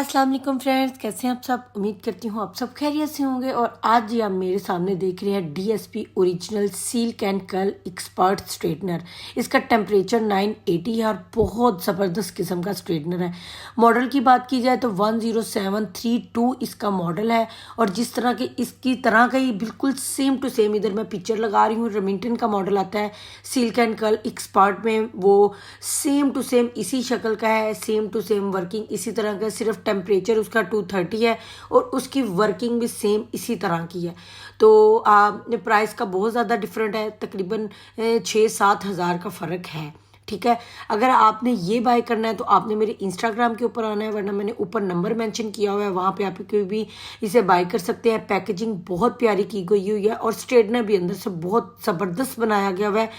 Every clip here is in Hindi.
अस्सलाम वालेकुम फ्रेंड्स, कैसे हैं आप सब। उम्मीद करती हूँ आप सब खैरियत से होंगे। और आज ये आप मेरे सामने देख रहे हैं DSP original silk and curl expert straightener. इसका टेम्परेचर 980 है और बहुत ज़बरदस्त किस्म का स्ट्रेटनर है। मॉडल की बात की जाए तो 10732 इसका मॉडल है। और जिस तरह के इसकी तरह का ही बिल्कुल सेम टू सेम इधर मैं पिक्चर लगा रही हूँ, रेमिंगटन का मॉडल आता है सिल्क एंड कर्ल एक्सपर्ट में, वो सेम टू सेम इसी शक्ल का है, सेम टू सेम वर्किंग इसी तरह का, सिर्फ टेम्परेचर उसका 230 है और उसकी वर्किंग भी सेम इसी तरह की है। तो प्राइस का बहुत ज़्यादा डिफरेंट है, तकरीबन 6-7 हज़ार का फ़र्क है। ठीक है, अगर आपने ये बाय करना है तो आपने मेरे इंस्टाग्राम के ऊपर आना है, वरना मैंने ऊपर नंबर मेंशन किया हुआ है, वहाँ पे आप कोई भी इसे बाय कर सकते हैं। पैकेजिंग बहुत प्यारी की गई हुई है और स्ट्रेटनर भी अंदर से बहुत ज़बरदस्त बनाया गया हुआ है।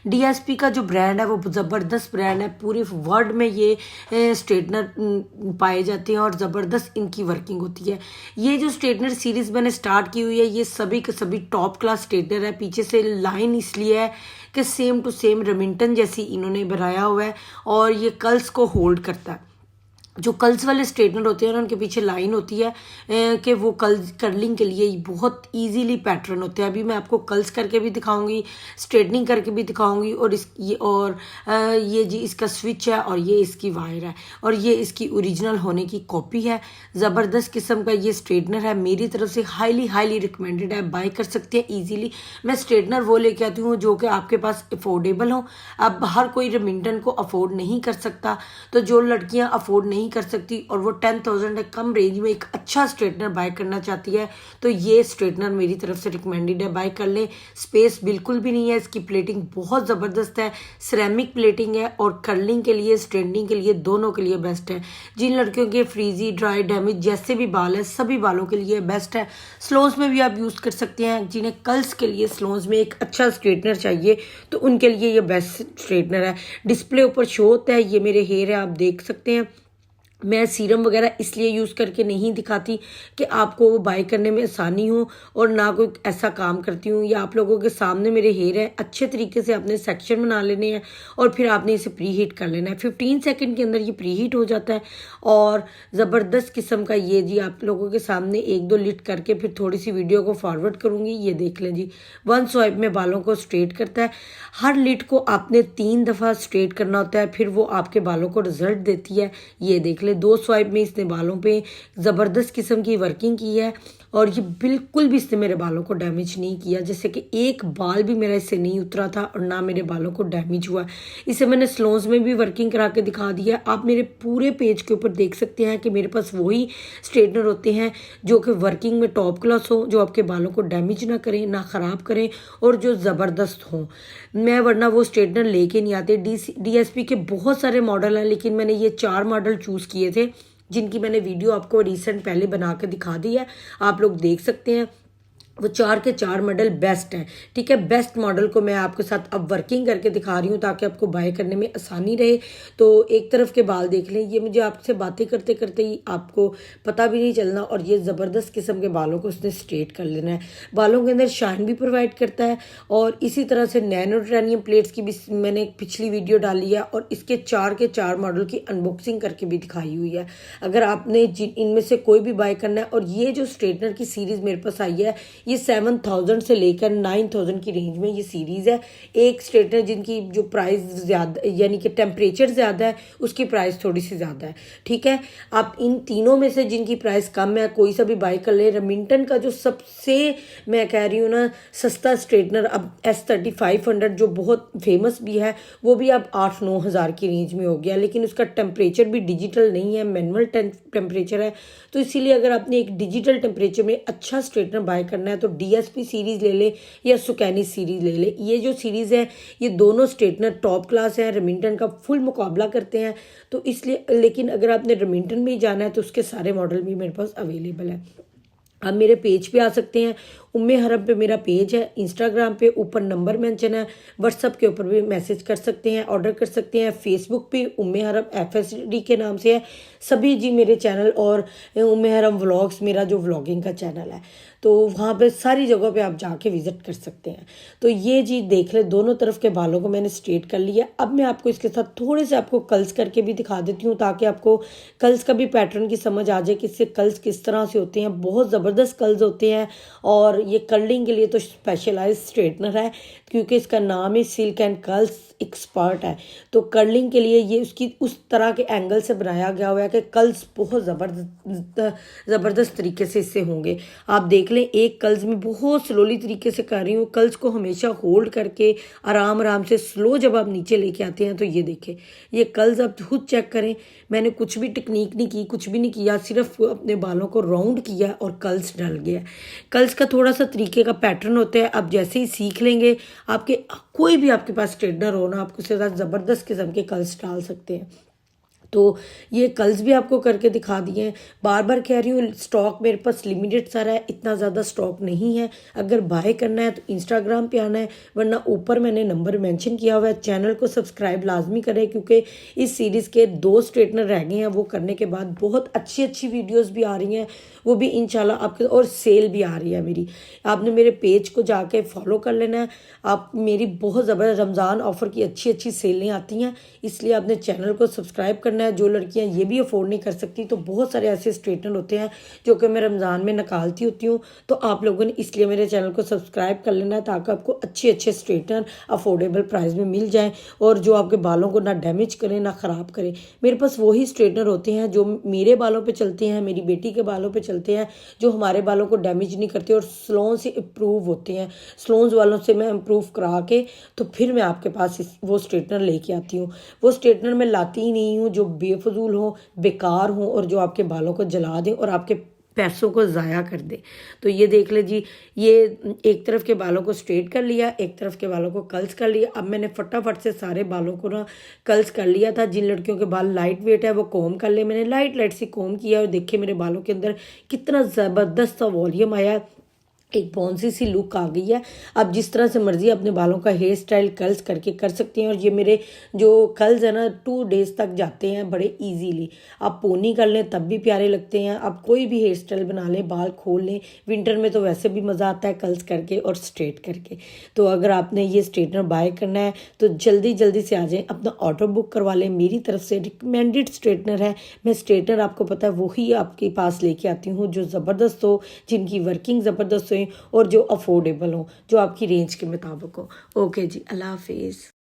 डीएसपी का जो ब्रांड है वो ज़बरदस्त ब्रांड है, पूरे वर्ल्ड में ये स्ट्रेटनर पाए जाते हैं और ज़बरदस्त इनकी वर्किंग होती है। ये जो स्ट्रेटनर सीरीज़ मैंने स्टार्ट की हुई है ये सभी के सभी टॉप क्लास स्ट्रेटनर है। पीछे से लाइन इसलिए है कि सेम टू सेम रेमिंगटन जैसी इन्होंने बनाया हुआ है और ये कर्ल्स को होल्ड करता है। जो कर्ल्स वाले स्ट्रेटनर होते हैं ना, उनके पीछे लाइन होती है कि वो कर्लिंग के लिए बहुत इजीली पैटर्न होते हैं। अभी मैं आपको कर्ल्स करके भी दिखाऊंगी, स्ट्रेटनिंग करके भी दिखाऊंगी। और ये जी इसका स्विच है और ये इसकी वायर है और ये इसकी ओरिजिनल होने की कॉपी है। ज़बरदस्त किस्म का ये स्ट्रेटनर है, मेरी तरफ से हाईली रिकमेंडेड है, बाय कर सकते हैं ईजीली। मैं स्ट्रेटनर वो लेके आती हूँ जो कि आपके पास अफोर्डेबल हो। अब हर कोई रेमिंगटन को अफोर्ड नहीं कर सकता, तो जो लड़कियाँ अफोर्ड नहीं कर सकती और वो 10,000 कम रेंज में एक अच्छा स्ट्रेटनर बाय करना चाहती है, तो ये स्ट्रेटनर मेरी तरफ से रिकमेंडेड है, बाय कर लें। स्पेस बिल्कुल भी नहीं है, इसकी प्लेटिंग बहुत ज़बरदस्त है, सिरेमिक प्लेटिंग है और कर्लिंग के लिए स्ट्रेटनिंग के लिए दोनों के लिए बेस्ट है। जिन लड़कियों के फ्रीजी ड्राई डैमेज जैसे भी बाल है सभी बालों के लिए बेस्ट है। स्लोन्स में भी आप यूज़ कर सकते हैं। जिन्हें कर्ल्स के लिए स्लोन्स में एक अच्छा स्ट्रेटनर चाहिए तो उनके लिए ये बेस्ट स्ट्रेटनर है। डिस्प्ले ऊपर शो होता है, ये मेरे हेयर है, आप देख सकते हैं। मैं सीरम वगैरह इसलिए यूज़ करके नहीं दिखाती कि आपको वो बाय करने में आसानी हो, और ना कोई ऐसा काम करती हूँ। या आप लोगों के सामने मेरे हेयर है, अच्छे तरीके से आपने सेक्शन बना लेने हैं और फिर आपने इसे प्री हीट कर लेना है। 15 सेकंड के अंदर ये प्री हीट हो जाता है और ज़बरदस्त किस्म का ये जी आप लोगों के सामने 1-2 लिट करके फिर थोड़ी सी वीडियो को फॉरवर्ड करूँगी। ये देख लें जी, 1 स्वाइप में बालों को स्ट्रेट करता है। हर लिट को आपने 3 दफ़ा स्ट्रेट करना होता है, फिर वो आपके बालों को रिजल्ट देती है। ये देख ले 2 स्वाइप में इसने बालों पे ज़बरदस्त किस्म की वर्किंग की है और ये बिल्कुल भी इसने मेरे बालों को डैमेज नहीं किया, जैसे कि एक बाल भी मेरा इससे नहीं उतरा था और ना मेरे बालों को डैमेज हुआ। इसे मैंने स्लोन्स में भी वर्किंग करा के दिखा दिया। आप मेरे पूरे पेज के ऊपर देख सकते हैं कि मेरे पास वही स्ट्रेटनर होते हैं जो कि वर्किंग में टॉप क्लास हो, जो आपके बालों को डैमेज ना करें, ना ख़राब करें और जो ज़बरदस्त हों। मैं वरना वो स्ट्रेटनर लेके नहीं आते। डीएसपी के बहुत सारे मॉडल हैं, लेकिन मैंने ये 4 मॉडल चूज़ किए थे जिनकी मैंने वीडियो आपको रिसेंट पहले बना के दिखा दी है, आप लोग देख सकते हैं। वो 4 के 4 मॉडल बेस्ट हैं। ठीक है, बेस्ट मॉडल को मैं आपके साथ अब वर्किंग करके दिखा रही हूँ ताकि आपको बाय करने में आसानी रहे। तो एक तरफ के बाल देख लें, ये मुझे आपसे बातें करते करते ही आपको पता भी नहीं चलना। और ये ज़बरदस्त किस्म के बालों को उसने स्ट्रेट कर लेना है। बालों के अंदर शाइन भी प्रोवाइड करता है और इसी तरह से नैनो टाइटेनियम प्लेट्स की भी मैंने एक पिछली वीडियो डाली है और इसके 4 के 4 मॉडल की अनबॉक्सिंग करके भी दिखाई हुई है। अगर आपने इनमें से कोई भी बाय करना है, और ये जो स्ट्रेटनर की सीरीज़ मेरे पास आई है ये 7,000 से लेकर 9,000 की रेंज में ये सीरीज़ है। एक स्ट्रेटनर जिनकी जो प्राइस ज़्यादा यानी कि टेम्परेचर ज़्यादा है उसकी प्राइस थोड़ी सी ज़्यादा है। ठीक है, आप इन तीनों में से जिनकी प्राइस कम है कोई सा भी बाय कर ले। रेमिंगटन का जो सबसे मैं कह रही हूँ ना सस्ता स्ट्रेटनर अब S3500 जो बहुत फेमस भी है, वो भी अब 8-9 हज़ार की रेंज में हो गया, लेकिन उसका टेम्परेचर भी डिजिटल नहीं है, मैनुअल टेम्परेचर है। तो इसीलिए अगर आपने एक डिजिटल टेम्परेचर में अच्छा स्ट्रेटनर बाय करना है तो डीएसपी सीरीज़ ले लें या सुकैनी सीरीज़ ले लें। ये जो सीरीज़ है ये दोनों स्ट्रेटनर टॉप क्लास है, रेमिंगटन का फुल मुकाबला करते हैं। तो इसलिए, लेकिन अगर आपने रेमिंगटन में ही जाना है तो उसके सारे मॉडल भी मेरे पास अवेलेबल है। आप मेरे पेज पे आ सकते हैं। उम्मे हरम पे मेरा पेज है, इंस्टाग्राम पे ऊपर नंबर मेंशन है, व्हाट्सअप के ऊपर भी मैसेज कर सकते हैं, ऑर्डर कर सकते हैं। फेसबुक पे उम्मे हरम FSD के नाम से है सभी जी मेरे चैनल, और उम्मे हरम व्लॉग्स मेरा जो व्लॉगिंग का चैनल है, तो वहाँ पे सारी जगहों पे आप जाके विजिट कर सकते हैं। तो ये जी देख ले, दोनों तरफ के बालों को मैंने स्ट्रेट कर लिया। अब मैं आपको इसके साथ थोड़े से आपको कर्ल्स करके भी दिखा देती हूँ, ताकि आपको कर्ल्स का भी पैटर्न की समझ आ जाए कि इससे कर्ल्स किस तरह से होते हैं। बहुत ज़बरदस्त कर्ल्स होते हैं, और ये कर्लिंग के लिए तो स्पेशलाइज स्ट्रेटनर है, क्योंकि इसका नाम ही सिल्क एंड कर्ल्स एक्सपर्ट है। तो कर्लिंग के लिए ये उसकी उस तरह के एंगल से बनाया गया हुआ है कि कर्ल्स बहुत ज़बरदस्त तरीके से इससे होंगे। आप देख लें, एक कर्ल्स में बहुत स्लोली तरीके से कर रही हूँ। कर्ल्स को हमेशा होल्ड करके आराम आराम से स्लो जब आप नीचे लेके आते हैं तो ये देखें, ये कर्ल्स आप खुद चेक करें। मैंने कुछ भी टेक्निक नहीं की, कुछ भी नहीं किया, सिर्फ अपने बालों को राउंड किया और कर्ल्स डल गया। कर्ल्स का थोड़ा सा तरीके का पैटर्न होता है, आप जैसे ही सीख लेंगे, आपके कोई भी आपके पास स्ट्रेटनर हो ना, आप उसके साथ ज़बरदस्त किस्म के कर्ल्स डाल सकते हैं। तो ये कर्ल्स भी आपको करके दिखा दिए हैं। बार बार कह रही हूँ, स्टॉक मेरे पास लिमिटेड सारा है, इतना ज़्यादा स्टॉक नहीं है। अगर बाय करना है तो इंस्टाग्राम पे आना है, वरना ऊपर मैंने नंबर मेंशन किया हुआ है। चैनल को सब्सक्राइब लाजमी करें, क्योंकि इस सीरीज़ के 2 स्ट्रेटनर रह गए हैं, वो करने के बाद बहुत अच्छी अच्छी वीडियोज़ भी आ रही हैं, वो भी इंशाल्लाह आपके, और सेल भी आ रही है मेरी। आपने मेरे पेज को जाके फॉलो कर लेना है। आप मेरी बहुत ज़बरदस्त रमज़ान ऑफ़र की अच्छी अच्छी सेलें आती हैं, इसलिए आपने चैनल को सब्सक्राइब करना है। जो लड़कियां ये भी अफोर्ड नहीं कर सकती, तो बहुत सारे ऐसे स्ट्रेटनर होते हैं जो कि मैं रमज़ान में निकालती होती हूँ, तो आप लोगों ने इसलिए मेरे चैनल को सब्सक्राइब कर लेना है, ताकि आपको अच्छे अच्छे स्ट्रेटनर अफोर्डेबल प्राइस में मिल जाएं, और जो आपके बालों को ना डैमेज करें ना ख़राब करें। मेरे पास वही स्ट्रेटनर होते हैं जो मेरे बालों पर चलते हैं, मेरी बेटी के बालों पर चलते हैं, जो हमारे बालों को डैमेज नहीं करते और स्लोन से इम्प्रूव होते हैं। स्लोन्स वालों से मैं इम्प्रूव करा के तो फिर मैं आपके पास वो स्ट्रेटनर लेके आती हूँ। वो स्ट्रेटनर मैं लाती ही नहीं हूँ जो बेफजूल हो, बेकार हो, और जो आपके बालों को जला दें और आपके पैसों को ज़ाया कर दे। तो ये देख ले जी, ये एक तरफ के बालों को स्ट्रेट कर लिया, एक तरफ के बालों को कर्ल्स कर लिया। अब मैंने फटाफट से सारे बालों को ना कर्ल्स कर लिया था। जिन लड़कियों के बाल लाइट वेट है वो कोम कर ले, मैंने लाइट लाइट से कोम किया, और देखे मेरे बालों के अंदर कितना ज़बरदस्त सा वॉल्यूम आया, एक बॉन्सी सी लुक आ गई है। अब जिस तरह से मर्जी अपने बालों का हेयर स्टाइल कर्ल्स करके कर सकते हैं, और ये मेरे जो कर्ल्स है ना 2 डेज तक जाते हैं बड़े इजीली। आप पोनी कर लें तब भी प्यारे लगते हैं, आप कोई भी हेयर स्टाइल बना लें, बाल खोल लें। विंटर में तो वैसे भी मज़ा आता है कर्ल्स करके और स्ट्रेट करके। तो अगर आपने ये स्ट्रेटनर बाय करना है तो जल्दी जल्दी से आ जाएं, अपना ऑर्डर बुक करवा लें। मेरी तरफ से रिकमेंडेड स्ट्रेटनर है। मैं स्ट्रेटनर आपको पता है वही आपके पास लेके आती हूँ जो ज़बरदस्त हो, जिनकी वर्किंग ज़बरदस्त हो, और जो अफोर्डेबल हो, जो आपकी रेंज के मुताबिक हो। ओके जी, अल्लाह हाफिज़।